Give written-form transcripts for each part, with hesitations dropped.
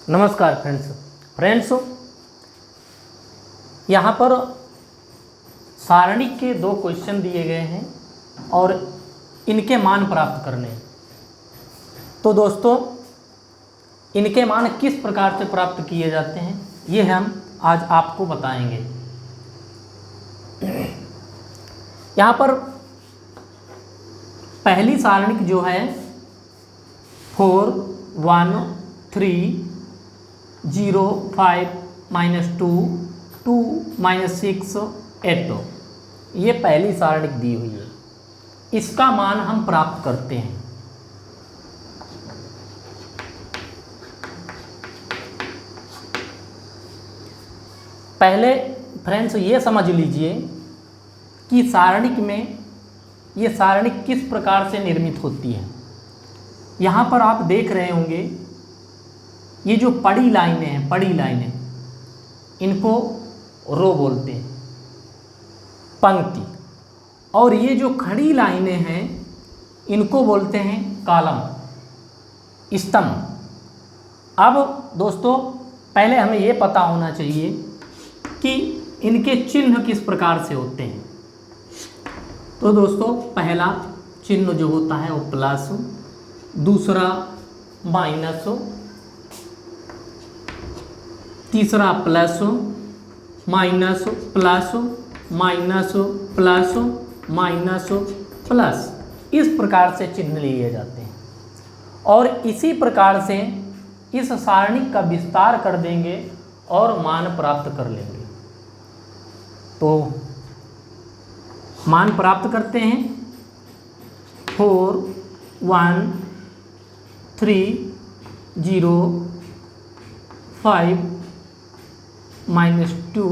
नमस्कार फ्रेंड्स यहाँ पर सारणी के 2 क्वेश्चन दिए गए हैं और इनके मान प्राप्त करने हैं। तो दोस्तों इनके मान किस प्रकार से प्राप्त किए जाते हैं ये हम आज आपको बताएंगे। यहाँ पर पहली सारणी जो है 4 1 3 0 5 -2 2 -6 8 ये पहली सारणी दी हुई है। इसका मान हम प्राप्त करते हैं। पहले फ्रेंड्स ये समझ लीजिए कि सारणिक में ये सारणी किस प्रकार से निर्मित होती है। यहाँ पर आप देख रहे होंगे ये जो पड़ी लाइनें इनको रो बोलते हैं, पंक्ति, और ये जो खड़ी लाइनें हैं इनको बोलते हैं कॉलम, स्तंभ। अब दोस्तों पहले हमें ये पता होना चाहिए कि इनके चिन्ह किस प्रकार से होते हैं। तो दोस्तों पहला चिन्ह जो होता है वो प्लस, दूसरा माइनस, तीसरा plus minus plus minus plus minus plus, इस प्रकार से चिन्ह लिए जाते हैं। और इसी प्रकार से इस सारणी का विस्तार कर देंगे और मान प्राप्त कर लेंगे। तो मान प्राप्त करते हैं 4 1 3 0 5 -2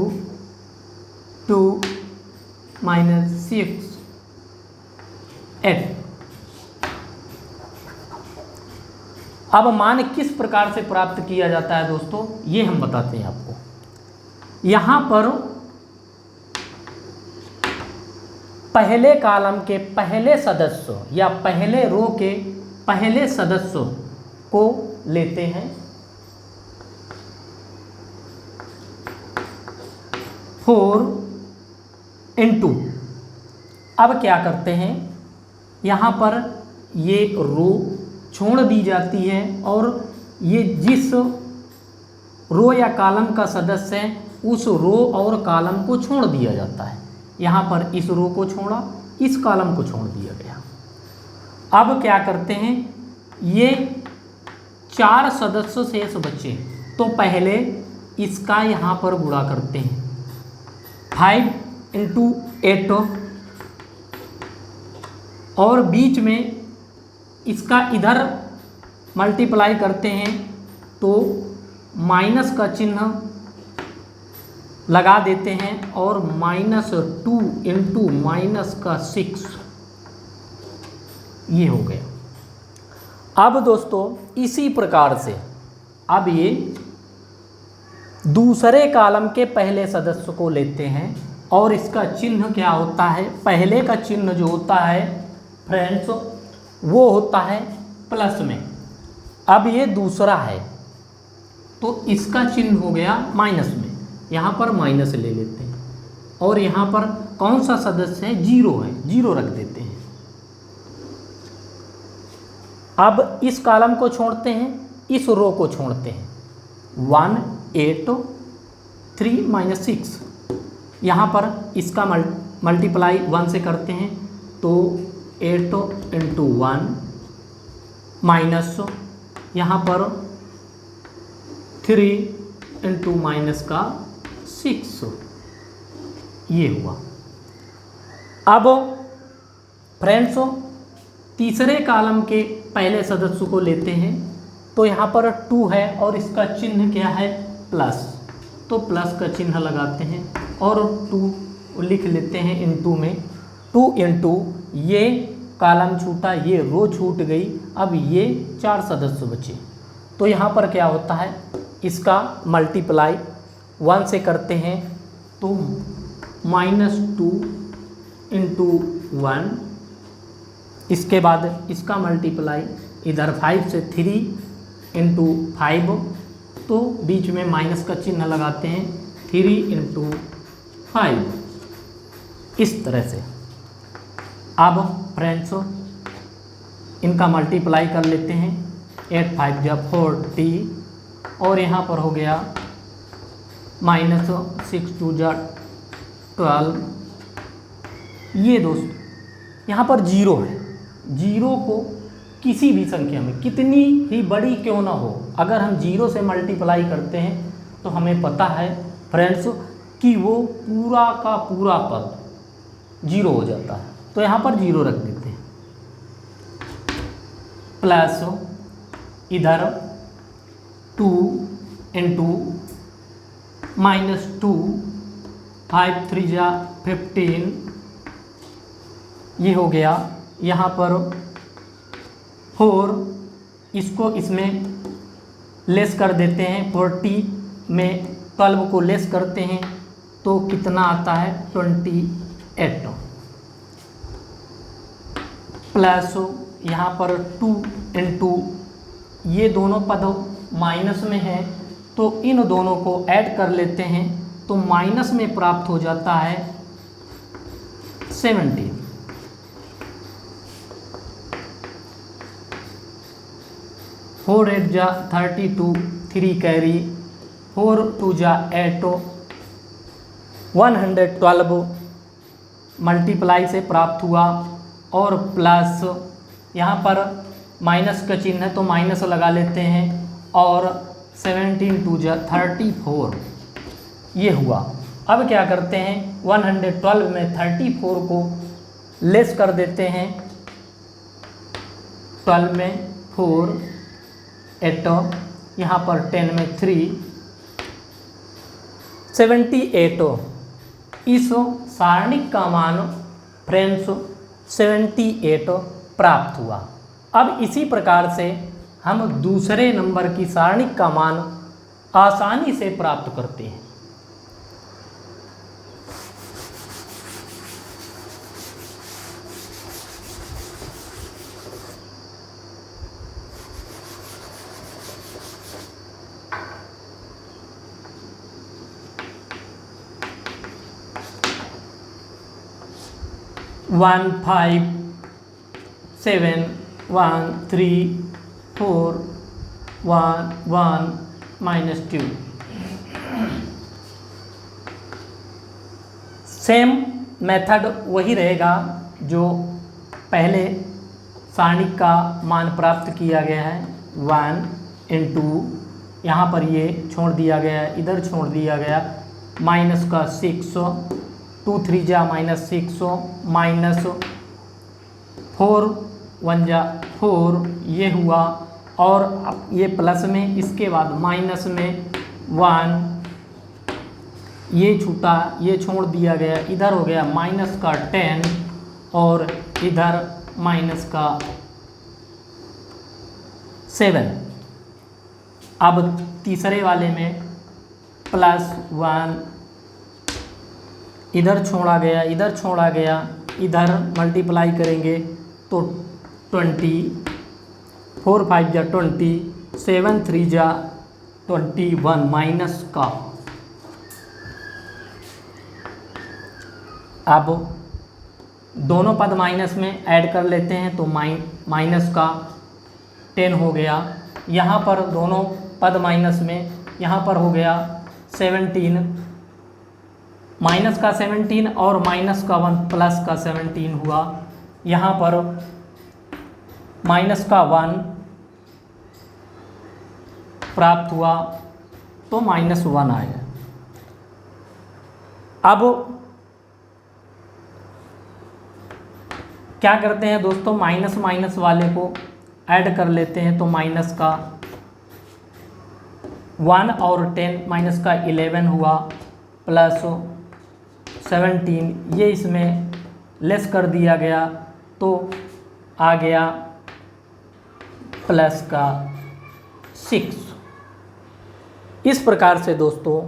2 -6 8। अब मान किस प्रकार से प्राप्त किया जाता है दोस्तों ये हम बताते हैं आपको। यहाँ पर पहले कॉलम के पहले सदस्य या पहले रो के पहले सदस्य को लेते हैं, 4 × अब क्या करते हैं, यहाँ पर ये रो छोड़ दी जाती है और ये जिस रो या कॉलम का सदस्य है उस रो और कॉलम को छोड़ दिया जाता है। यहाँ पर इस रो को छोड़ा, इस कॉलम को छोड़ दिया गया। अब क्या करते हैं, ये 4 सदस्य शेष बचे तो पहले इसका यहाँ पर गुणा करते हैं, 5 × 8, और बीच में इसका इधर मल्टीप्लाई करते हैं तो माइनस का चिन्ह लगा देते हैं और -2 × -6 ये हो गया। अब दोस्तों इसी प्रकार से अब ये दूसरे कॉलम के पहले सदस्य को लेते हैं और इसका चिन्ह क्या होता है, पहले का चिन्ह जो होता है फ्रेंड्स वो होता है प्लस में। अब ये दूसरा है तो इसका चिन्ह हो गया माइनस में, यहाँ पर माइनस ले लेते हैं और यहाँ पर कौन सा सदस्य है, 0 है, 0 रख देते हैं। अब इस कॉलम को छोड़ते हैं, इस रो को छोड़ते हैं, 1 8 3 -6, यहाँ पर इसका मल्टीप्लाई 1 से करते हैं तो 8 × 1 माइनस यहाँ पर 3 × -6 ये हुआ। अब फ्रेंड्स तीसरे कॉलम के पहले सदस्य को लेते हैं तो यहाँ पर 2 है और इसका चिन्ह क्या है, प्लस, तो प्लस का चिन्ह लगाते हैं और 2 लिख लेते हैं इनटू में। 2 × ये कॉलम छूटा, ये रो छूट गई, अब ये 4 सदस्य बचे तो यहाँ पर क्या होता है, इसका मल्टीप्लाई 1 से करते हैं तो -2 × 1, इसके बाद इसका मल्टीप्लाई इधर 5 से 3 × 5 तो बीच में माइनस का चिन्ह लगाते हैं, 3 × 5 इस तरह से। अब फ्रेंड्स इनका मल्टीप्लाई कर लेते हैं, 8 × 5 = 40 और यहाँ पर हो गया -6 × 2 = 12। ये दोस्त यहाँ पर जीरो है, जीरो को किसी भी संख्या में कितनी ही बड़ी क्यों ना हो, अगर हम जीरो से मल्टीप्लाई करते हैं तो हमें पता है फ्रेंड्स कि वो पूरा का पूरा पद जीरो हो जाता है। तो यहाँ पर जीरो रख देते हैं, प्लस इधर 2 × -2, 5 × 3 = 15, ये हो गया। यहाँ पर 4, इसको इसमें लेस कर देते हैं, 40 में 12 को लेस करते हैं तो कितना आता है 28, प्लस यहाँ पर 2 × ये दोनों पद माइनस में है तो इन दोनों को ऐड कर लेते हैं तो माइनस में प्राप्त हो जाता है 17। 4 × 8 = 32, 3 कैरी, 4 × 2 = 8, 112 मल्टीप्लाई से प्राप्त हुआ और प्लस यहाँ पर माइनस का चिन्ह है तो माइनस लगा लेते हैं और 17 × 2 = 34, ये हुआ। अब क्या करते हैं, 112 में 34 को लेस कर देते हैं, 12 में 4, 8, यहाँ पर 10 में 3, 78। इस सारणिक का मान फ्रेंड्स 78 प्राप्त हुआ। अब इसी प्रकार से हम दूसरे नंबर की सारणिक का मान आसानी से प्राप्त करते हैं। वन 5 7 1 3 4 1 1 -2। सेम मेथड वही रहेगा जो पहले सारणिक का मान प्राप्त किया गया है, 1 × यहाँ पर ये छोड़ दिया गया, इधर छोड़ दिया गया, माइनस का 6, 2 × 3 = -6, -4 1 = 4, ये हुआ। और ये प्लस में, इसके बाद माइनस में 1, ये छूटा, ये छोड़ दिया गया, इधर हो गया माइनस का 10 और इधर माइनस का 7। अब तीसरे वाले में +1, इधर छोड़ा गया, इधर छोड़ा गया, इधर मल्टीप्लाई करेंगे तो 20, 4 × 5 = 20, 7 × 3 = 21 माइनस का। अब दोनों पद माइनस में ऐड कर लेते हैं तो माइनस का 10 हो गया। यहाँ पर दोनों पद माइनस में, यहाँ पर हो गया 17, माइनस का 17 और माइनस का 1 प्लस का 17 हुआ। यहाँ पर माइनस का 1 प्राप्त हुआ तो -1 आया। अब क्या करते हैं दोस्तों, माइनस माइनस वाले को ऐड कर लेते हैं तो माइनस का 1 और 10 माइनस का 11 हुआ, प्लस 17, ये इसमें लेस कर दिया गया तो आ गया प्लस का 6। इस प्रकार से दोस्तों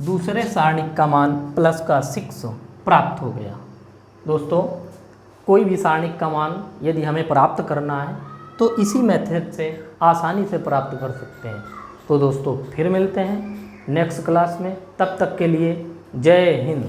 दूसरे सारणिक का मान प्लस का 6 प्राप्त हो गया। दोस्तों कोई भी सारणिक का मान यदि हमें प्राप्त करना है तो इसी मेथड से आसानी से प्राप्त कर सकते हैं। तो दोस्तों फिर मिलते हैं नेक्स्ट क्लास में, तब तक के लिए जय हिंद।